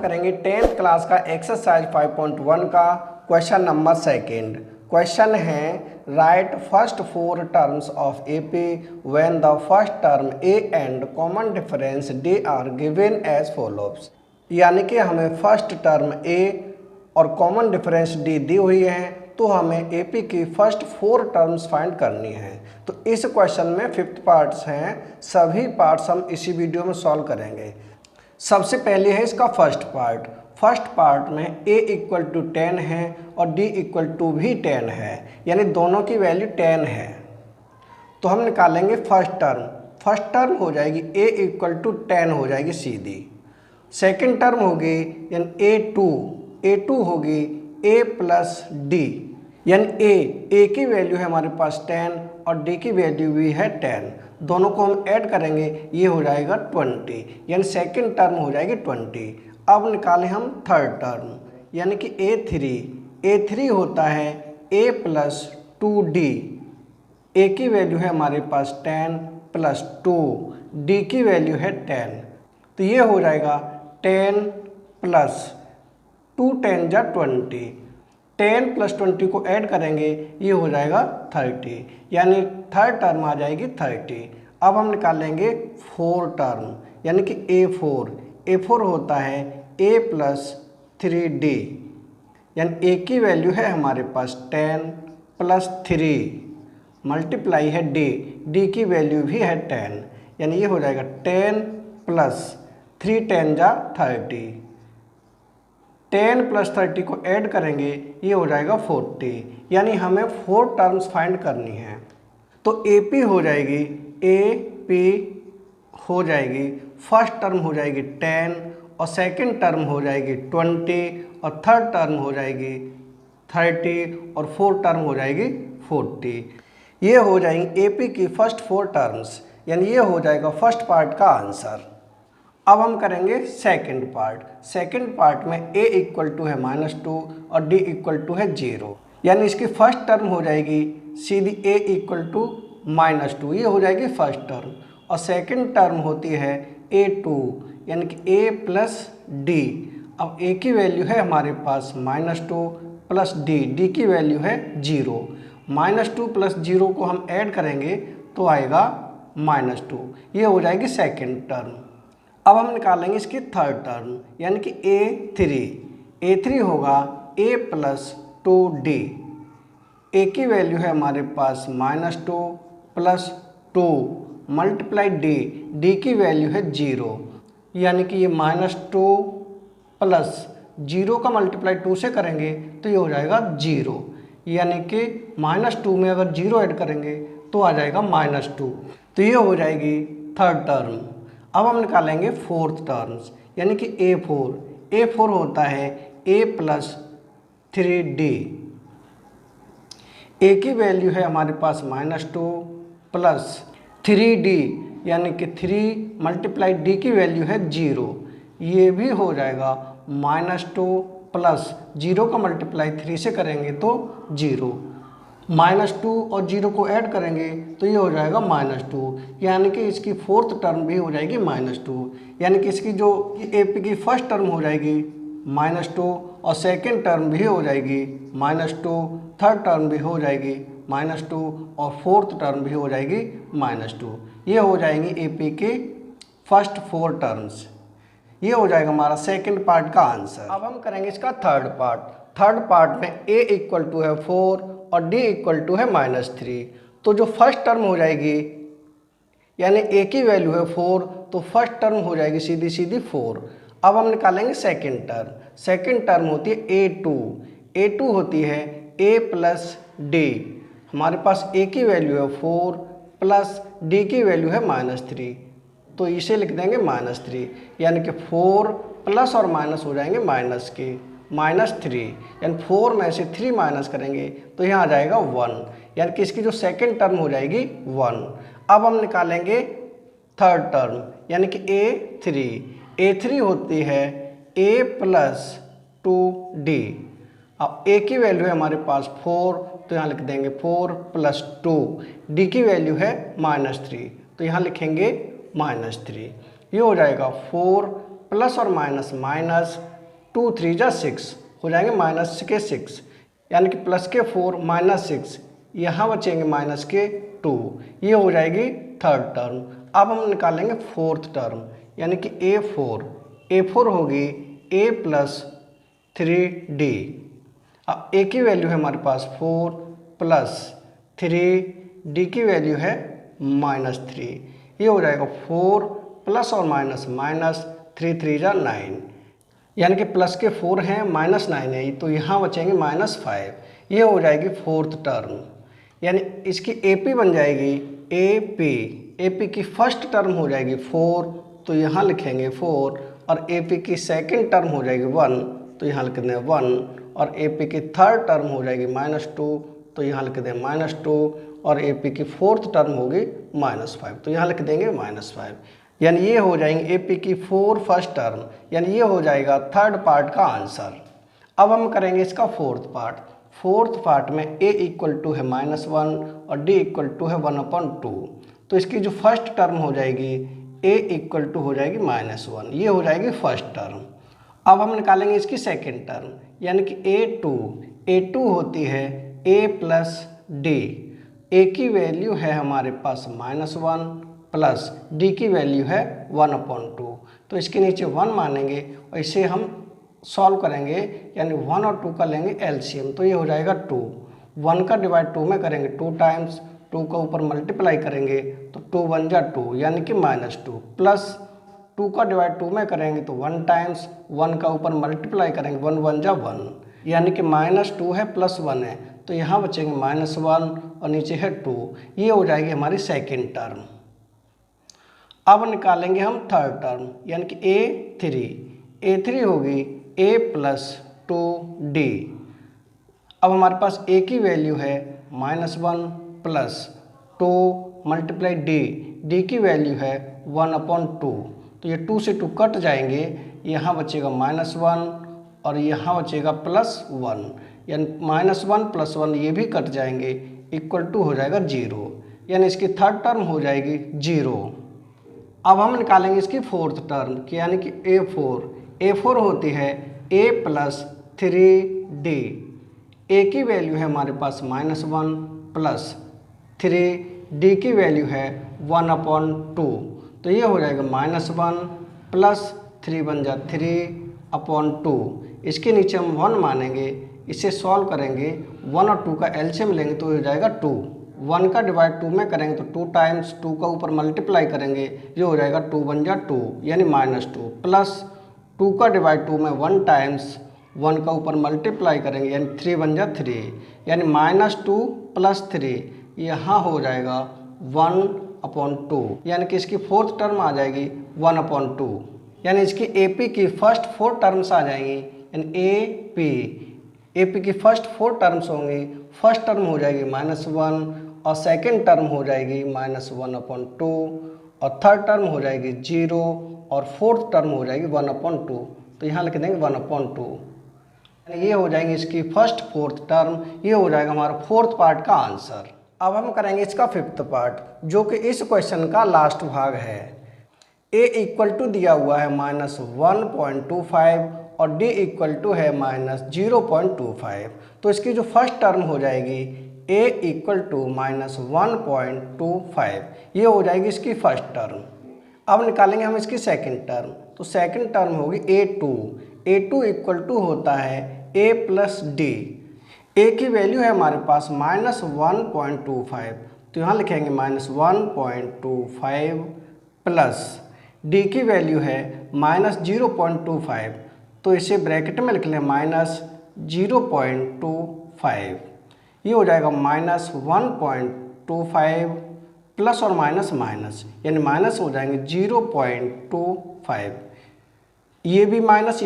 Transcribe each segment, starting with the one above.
करेंगे 10th class का exercise 5.1 का क्वेश्चन नंबर सेकेंड। क्वेश्चन है write first four terms of AP when the first term a and common difference d are given as follows. यानी कि हमें first term ए और common difference D दी हुई है, तो हमें एपी की फर्स्ट फोर टर्म्स फाइंड करनी है। तो इस क्वेश्चन में 5th पार्ट्स हैं, सभी पार्ट्स हम इसी वीडियो में सॉल्व करेंगे। सबसे पहले है इसका फर्स्ट पार्ट। फर्स्ट पार्ट में a इक्वल टू 10 है और d इक्वल टू भी 10 है, यानी दोनों की वैल्यू 10 है। तो हम निकालेंगे फर्स्ट टर्म। फर्स्ट टर्म हो जाएगी a इक्वल टू 10 हो जाएगी सीधी। सेकेंड टर्म होगी यानी a2 होगी a प्लस डी, यानी a की वैल्यू है हमारे पास 10 और d की वैल्यू भी है 10। दोनों को हम ऐड करेंगे, ये हो जाएगा 20, यानी सेकेंड टर्म हो जाएगी 20। अब निकालें हम थर्ड टर्म, यानी कि a3 होता है a प्लस 2d। a की वैल्यू है हमारे पास 10 प्लस 2, d की वैल्यू है 10। तो ये हो जाएगा 10 प्लस 2 10 जा 20। 10 प्लस 20 को ऐड करेंगे, ये हो जाएगा 30, यानी थर्ड टर्म आ जाएगी 30। अब हम निकालेंगे फोर टर्म, यानी कि a4 होता है a प्लस 3d, यानी a की वैल्यू है हमारे पास 10 प्लस 3 मल्टीप्लाई है d की वैल्यू भी है 10, यानी ये हो जाएगा 10 प्लस 3 10 जा 30। 10 प्लस 30 को ऐड करेंगे, ये हो जाएगा 40, यानी हमें फोर टर्म्स फाइंड करनी है। तो AP हो जाएगी फर्स्ट टर्म हो जाएगी 10 और सेकंड टर्म हो जाएगी 20 और थर्ड टर्म हो जाएगी 30 और फोर्थ टर्म हो जाएगी 40। ये हो जाएंगी AP की फर्स्ट फोर टर्म्स, यानी ये हो जाएगा फर्स्ट पार्ट का आंसर। अब हम करेंगे सेकंड पार्ट। सेकंड पार्ट में a इक्वल टू है -2 और d इक्वल टू है 0, यानी इसकी फर्स्ट टर्म हो जाएगी सीधी a इक्वल टू -2, ये हो जाएगी फर्स्ट टर्म। और सेकंड टर्म होती है a2, यानी कि a प्लस d। अब a की वैल्यू है हमारे पास -2 प्लस d की वैल्यू है 0। -2 प्लस 0 को हम ऐड करेंगे तो आएगा -2, ये हो जाएगी सेकंड टर्म। अब हम निकालेंगे इसकी थर्ड टर्म, यानी कि a3 होगा a प्लस 2d। a की वैल्यू है हमारे पास -2 प्लस 2 मल्टीप्लाई d की वैल्यू है 0, यानी कि ये -2 प्लस 0 का मल्टीप्लाई 2 से करेंगे तो ये हो जाएगा 0, यानी कि -2 में अगर 0 ऐड करेंगे तो आ जाएगा -2। तो ये हो जाएगी थर्ड टर्म। अब हम निकालेंगे फोर्थ टर्म्स, यानी कि a4 होता है a प्लस 3d। a की वैल्यू है हमारे पास -2 प्लस 3d, यानी कि 3 मल्टीप्लाई d की वैल्यू है 0, ये भी हो जाएगा -2 प्लस 0 का मल्टीप्लाई 3 से करेंगे तो 0। -2 और 0 को ऐड करेंगे तो ये हो जाएगा -2, यानी कि इसकी फोर्थ टर्म भी हो जाएगी -2, यानी कि इसकी जो AP की फर्स्ट टर्म हो जाएगी -2 और सेकंड टर्म भी हो जाएगी -2, थर्ड टर्म भी हो जाएगी -2 और फोर्थ टर्म भी हो जाएगी -2। ये हो जाएंगी AP की फर्स्ट फोर टर्म्स। ये हो जाएगा हमारा सेकंड पार्ट का आंसर। अब हम करेंगे इसका थर्ड पार्ट। थर्ड पार्ट में a इक्वल टू है 4 और d इक्वल टू है -3। तो जो फर्स्ट टर्म हो जाएगी, यानी a की वैल्यू है 4, तो फर्स्ट टर्म हो जाएगी सीधी 4। अब हम निकालेंगे सेकंड टर्म। सेकंड टर्म होती है a2 होती है a प्लस d। हमारे पास a की वैल्यू है 4 प्लस d की वैल्यू है -3, तो इसे लिख देंगे -3, यानी कि 4 प्लस और माइनस हो जाएंगे माइनस के -3, यानी 4 में से 3 माइनस करेंगे तो यहाँ आ जाएगा 1, यानी कि इसकी जो सेकंड टर्म हो जाएगी 1। अब हम निकालेंगे थर्ड टर्म, यानी कि a3 होती है a प्लस 2d। अब a की वैल्यू है हमारे पास 4, तो यहाँ लिख देंगे 4 प्लस 2, d की वैल्यू है -3, तो यहाँ लिखेंगे -3। ये हो जाएगा 4 प्लस और माइनस माइनस 2 3 जा 6 हो जाएंगे माइनस के 6, यानी कि प्लस के 4 माइनस 6, यहाँ बचेंगे माइनस के 2, ये हो जाएगी थर्ड टर्म। अब हम निकालेंगे फोर्थ टर्म, यानी कि A4 होगी A प्लस 3D। अब A की वैल्यू है हमारे पास 4 प्लस 3D की वैल्यू है -3, ये हो जाएगा 4 प्लस और माइनस माइनस 3 3 जा 9, यानी कि प्लस के 4 हैं माइनस 9 है, तो यहाँ बचेंगे -5, ये हो जाएगी फोर्थ टर्म। यानी इसकी AP बन जाएगी AP की फर्स्ट टर्म हो जाएगी 4, तो यहाँ लिखेंगे 4, और AP की सेकंड टर्म हो जाएगी 1, तो यहाँ लिख दें 1, और AP की थर्ड टर्म हो जाएगी -2, तो यहाँ लिख दें -2, और AP की फोर्थ टर्म होगी -5, तो यहाँ लिख देंगे -5। यानी ये हो जाएंगे AP की 4 फर्स्ट टर्म, यानी ये हो जाएगा थर्ड पार्ट का आंसर। अब हम करेंगे इसका फोर्थ पार्ट में A इक्वल टू है -1 और D इक्वल टू है 1/2, तो इसकी जो फर्स्ट टर्म हो जाएगी A इक्वल टू हो जाएगी -1, ये हो जाएगी फर्स्ट टर्म। अब हम निकालेंगे इसकी सेकेंड टर्म, यानी कि A2 होती है A प्लस D। A की वैल्यू है हमारे पास -1 प्लस D की वैल्यू है 1/2, तो इसके नीचे 1 मानेंगे और इसे हम सॉल्व करेंगे, यानी 1 और 2 का लेंगे एलसीएम, तो ये हो जाएगा 2। 1 का डिवाइड 2 में करेंगे 2 टाइम्स, 2 का ऊपर मल्टीप्लाई करेंगे तो 2 1 जा 2, यानी कि -2, प्लस 2 का डिवाइड 2 में करेंगे तो 1 टाइम्स, 1 का ऊपर मल्टीप्लाई करेंगे 1 1 जा 1, यानी कि -2 है प्लस 1 है, तो यहाँ बचेंगे -1 और नीचे है 2, ये हो जाएगी हमारी सेकेंड टर्म। अब निकालेंगे हम थर्ड टर्म, यानी कि A3 होगी A प्लस 2D। अब हमारे पास A की वैल्यू है -1 प्लस 2 मल्टीप्लाई D की वैल्यू है 1/2, तो ये 2 से 2 कट जाएंगे, यहाँ बचेगा -1 और यहाँ बचेगा +1, यानी -1 + 1 ये भी कट जाएंगे, इक्वल टू हो जाएगा 0, यानी इसकी थर्ड टर्म हो जाएगी 0। अब हम निकालेंगे इसकी फोर्थ टर्म, यानी कि A4 होती है A प्लस 3D। A की वैल्यू है हमारे पास -1 प्लस 3D की वैल्यू है 1/2, तो ये हो जाएगा -1 प्लस 3 1 जा 3/2, इसके नीचे हम 1 मानेंगे, इसे सॉल्व करेंगे, 1 और 2 का एलसीएम लेंगे तो हो जाएगा 2। 1 का डिवाइड 2 में करेंगे तो 2 टाइम्स, 2 का ऊपर मल्टीप्लाई करेंगे, ये हो जाएगा 2 1 जा 2, यानी -2, प्लस 2 का डिवाइड 2 में 1 टाइम्स, 1 का ऊपर मल्टीप्लाई करेंगे, यानी 3 1 जा 3, यानी -2 + 3, यहाँ हो जाएगा 1/2, यानी कि इसकी फोर्थ टर्म आ जाएगी 1/2, यानी इसकी AP की फर्स्ट 4 टर्म्स आ जाएंगी, यानी AP की फर्स्ट 4 टर्म्स होंगी। फर्स्ट टर्म हो जाएगी -1 और सेकेंड टर्म हो जाएगी -1/2 और थर्ड टर्म हो जाएगी 0 और फोर्थ टर्म हो जाएगी 1/2, तो यहाँ लिख देंगे 1/2, ये हो जाएंगे इसकी फर्स्ट फोर्थ टर्म, ये हो जाएगा हमारा फोर्थ पार्ट का आंसर। अब हम करेंगे इसका फिफ्थ पार्ट, जो कि इस क्वेश्चन का लास्ट भाग है। A इक्वल टू दिया हुआ है -1.25 और D इक्वल टू है -0.25, तो इसकी जो फर्स्ट टर्म हो जाएगी A इक्वल टू -1.25, ये हो जाएगी इसकी फर्स्ट टर्म। अब निकालेंगे हम इसकी सेकंड टर्म, तो सेकंड टर्म होगी A2 इक्वल टू होता है A प्लस D। A की वैल्यू है हमारे पास -1.25, तो यहाँ लिखेंगे -1.25 प्लस D की वैल्यू है -0.25, तो इसे ब्रैकेट में लिख लें -0.25, ये हो जाएगा -1.25 प्लस और माइनस माइनस, यानी माइनस हो जाएंगे 0.25, ये भी माइनस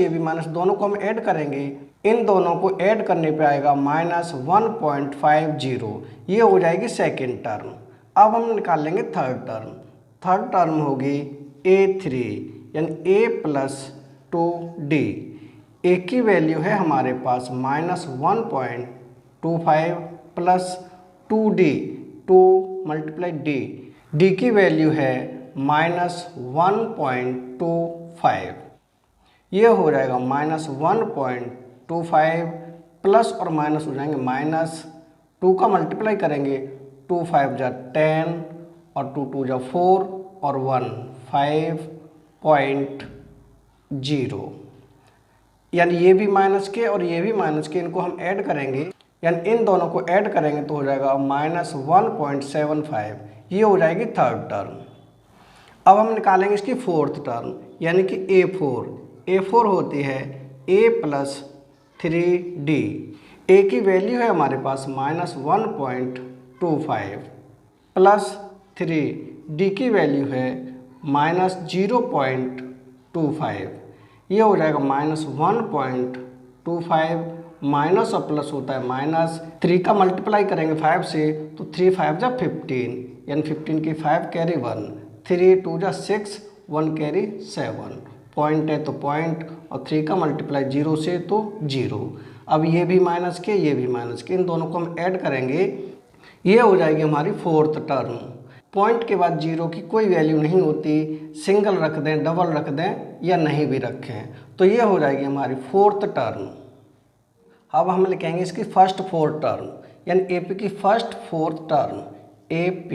दोनों को हम ऐड करेंगे, इन दोनों को ऐड करने पे आएगा -1.50, ये हो जाएगी सेकेंड टर्म। अब हम निकाल लेंगे थर्ड टर्म होगी A3, यानी A प्लस 2D। A की वैल्यू है हमारे पास -1.25 प्लस 2D, 2 मल्टीप्लाई D की वैल्यू है -1.25, ये हो जाएगा -1.25 प्लस और माइनस हो जाएंगे -2 का मल्टीप्लाई करेंगे 2 5 जा 10 और 2 2 जा 4 और 1 5.0, यानी ये भी माइनस के और ये भी माइनस के, इनको हम ऐड करेंगे, यानी इन दोनों को ऐड करेंगे तो हो जाएगा -1.75। ये हो जाएगी थर्ड टर्म। अब हम निकालेंगे इसकी फोर्थ टर्म, यानी कि A4 होती है A + 3D। A की वैल्यू है हमारे पास -1.25 प्लस 3, D की वैल्यू है -0.25। ये हो जाएगा -1.25 माइनस और प्लस होता है माइनस, 3 का मल्टीप्लाई करेंगे 5 से तो 3 5 जा 15, यानी 15 की 5 कैरी 1, 3 2 जा 6, 1 कैरी 7, पॉइंट है तो पॉइंट, और 3 का मल्टीप्लाई 0 से तो 0। अब ये भी माइनस के ये भी माइनस के, इन दोनों को हम ऐड करेंगे, ये हो जाएगी हमारी फोर्थ टर्म। पॉइंट के बाद 0 की कोई वैल्यू नहीं होती, सिंगल रख दें, डबल रख दें या नहीं भी रखें, तो ये हो जाएगी हमारी फोर्थ टर्म। अब हम लिखेंगे इसकी फर्स्ट फोर्थ टर्म, यानी AP की फर्स्ट फोर्थ टर्म AP,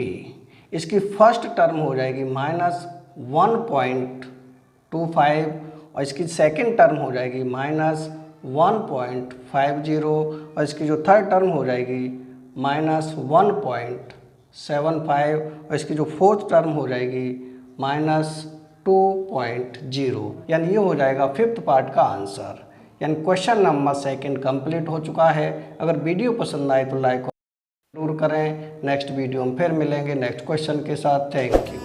इसकी फर्स्ट टर्म हो जाएगी -1.25 और इसकी सेकंड टर्म हो जाएगी -1.50 और इसकी जो थर्ड टर्म हो जाएगी -1.75 और इसकी जो फोर्थ टर्म हो जाएगी -2.0, यानी ये हो जाएगा फिफ्थ पार्ट का आंसर। यानी क्वेश्चन नंबर 2 कंप्लीट हो चुका है। अगर वीडियो पसंद आए तो लाइक जरूर करें। नेक्स्ट वीडियो में फिर मिलेंगे नेक्स्ट क्वेश्चन के साथ। Thank you.